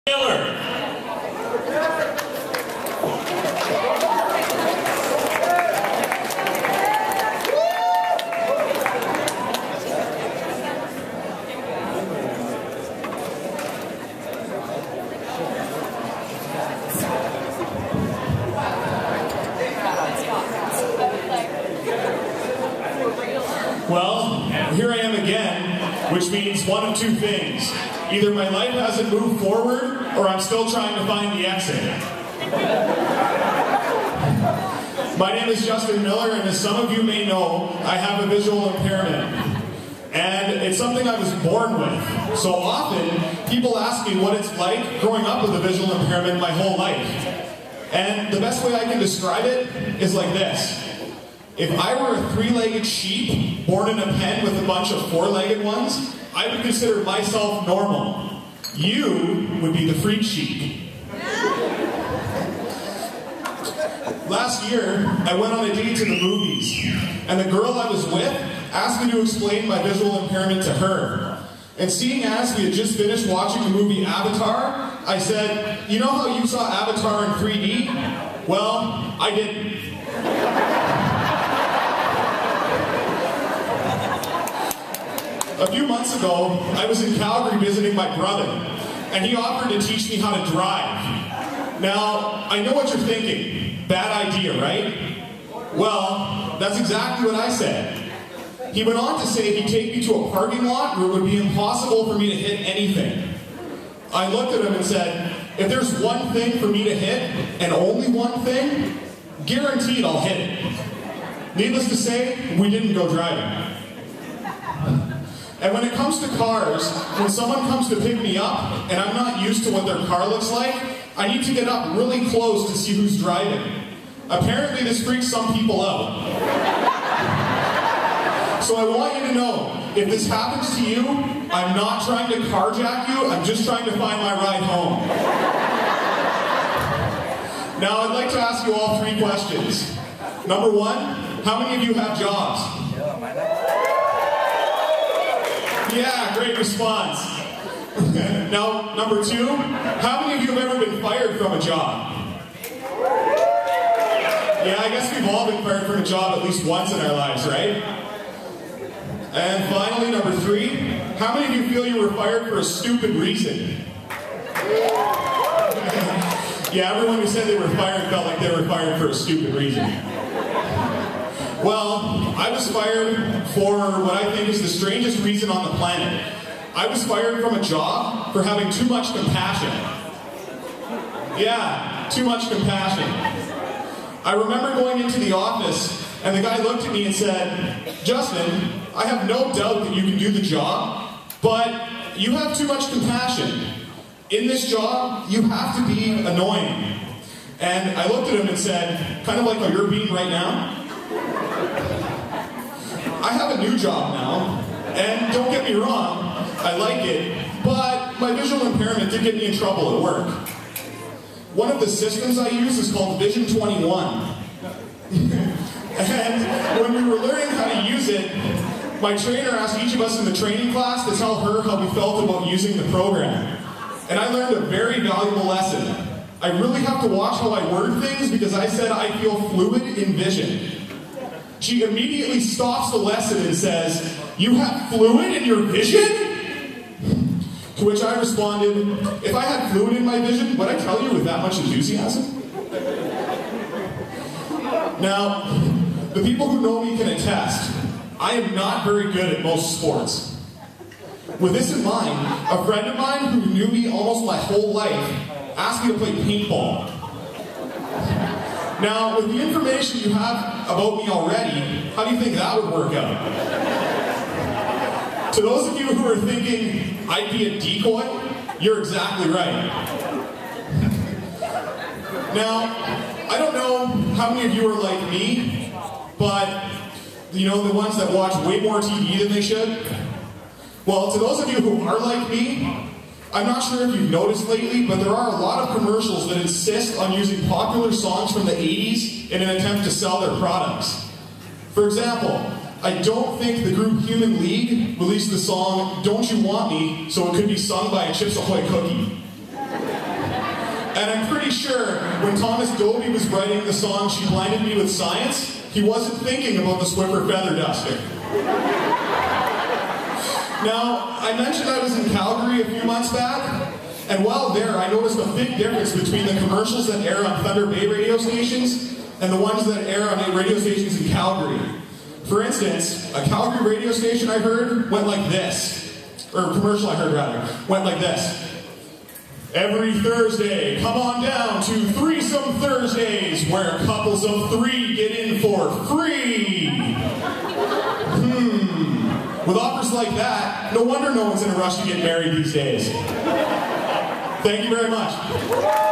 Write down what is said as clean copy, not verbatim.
Miller. Well, here I am again, which means one of two things. Either my life hasn't moved forward, or I'm still trying to find the exit. My name is Justin Miller, and as some of you may know, I have a visual impairment. And it's something I was born with. So often, people ask me what it's like growing up with a visual impairment my whole life. And the best way I can describe it is like this. If I were a three-legged sheep born in a pen with a bunch of four-legged ones, I would consider myself normal. You would be the freak sheep. Last year, I went on a date to the movies, and the girl I was with asked me to explain my visual impairment to her. And seeing as we had just finished watching the movie Avatar, I said, "You know how you saw Avatar in 3D? Well, I didn't." A few months ago, I was in Calgary visiting my brother, and he offered to teach me how to drive. Now, I know what you're thinking. Bad idea, right? Well, that's exactly what I said. He went on to say he'd take me to a parking lot where it would be impossible for me to hit anything. I looked at him and said, if there's one thing for me to hit, and only one thing, guaranteed I'll hit it. Needless to say, we didn't go driving. And when it comes to cars, when someone comes to pick me up, and I'm not used to what their car looks like, I need to get up really close to see who's driving. Apparently this freaks some people out. So I want you to know, if this happens to you, I'm not trying to carjack you, I'm just trying to find my ride home. Now I'd like to ask you all three questions. Number one, how many of you have jobs? Yeah, great response. Now, number two, how many of you have ever been fired from a job? Yeah, I guess we've all been fired from a job at least once in our lives, right? And finally, number three, how many of you feel you were fired for a stupid reason? Yeah, everyone who said they were fired felt like they were fired for a stupid reason. Well, I was fired for what I think is the strangest reason on the planet. I was fired from a job for having too much compassion. Yeah, too much compassion. I remember going into the office, and the guy looked at me and said, "Justin, I have no doubt that you can do the job, but you have too much compassion. In this job, you have to be annoying." And I looked at him and said, kind of like how you're being right now, I have a new job now, and don't get me wrong, I like it, but my visual impairment did get me in trouble at work. One of the systems I use is called Vision 21. And when we were learning how to use it, my trainer asked each of us in the training class to tell her how we felt about using the program. And I learned a very valuable lesson. I really have to watch how I word things because I said I feel fluid in vision. She immediately stops the lesson and says, "You have fluid in your vision?" To which I responded, "If I had fluid in my vision, would I tell you with that much enthusiasm?" Now, the people who know me can attest, I am not very good at most sports. With this in mind, a friend of mine who knew me almost my whole life asked me to play paintball. Now, with the information you have about me already, how do you think that would work out? To those of you who are thinking I'd be a decoy, you're exactly right. Now, I don't know how many of you are like me, but you know, the ones that watch way more TV than they should? Well, to those of you who are like me, I'm not sure if you've noticed lately, but there are a lot of commercials that insist on using popular songs from the 80s in an attempt to sell their products. For example, I don't think the group Human League released the song "Don't You Want Me" so it could be sung by a Chips Ahoy cookie. And I'm pretty sure when Thomas Dolby was writing the song She Blinded Me with Science, he wasn't thinking about the Swiffer feather duster. Now, I mentioned I was in Calgary a few months back, and while there, I noticed a big difference between the commercials that air on Thunder Bay radio stations and the ones that air on radio stations in Calgary. For instance, a Calgary radio station I heard went like this, or a commercial I heard rather, went like this. Every Thursday, come on down to Threesome Thursdays, where couples of 3 get in for free. With offers like that, no wonder no one's in a rush to get married these days. Thank you very much.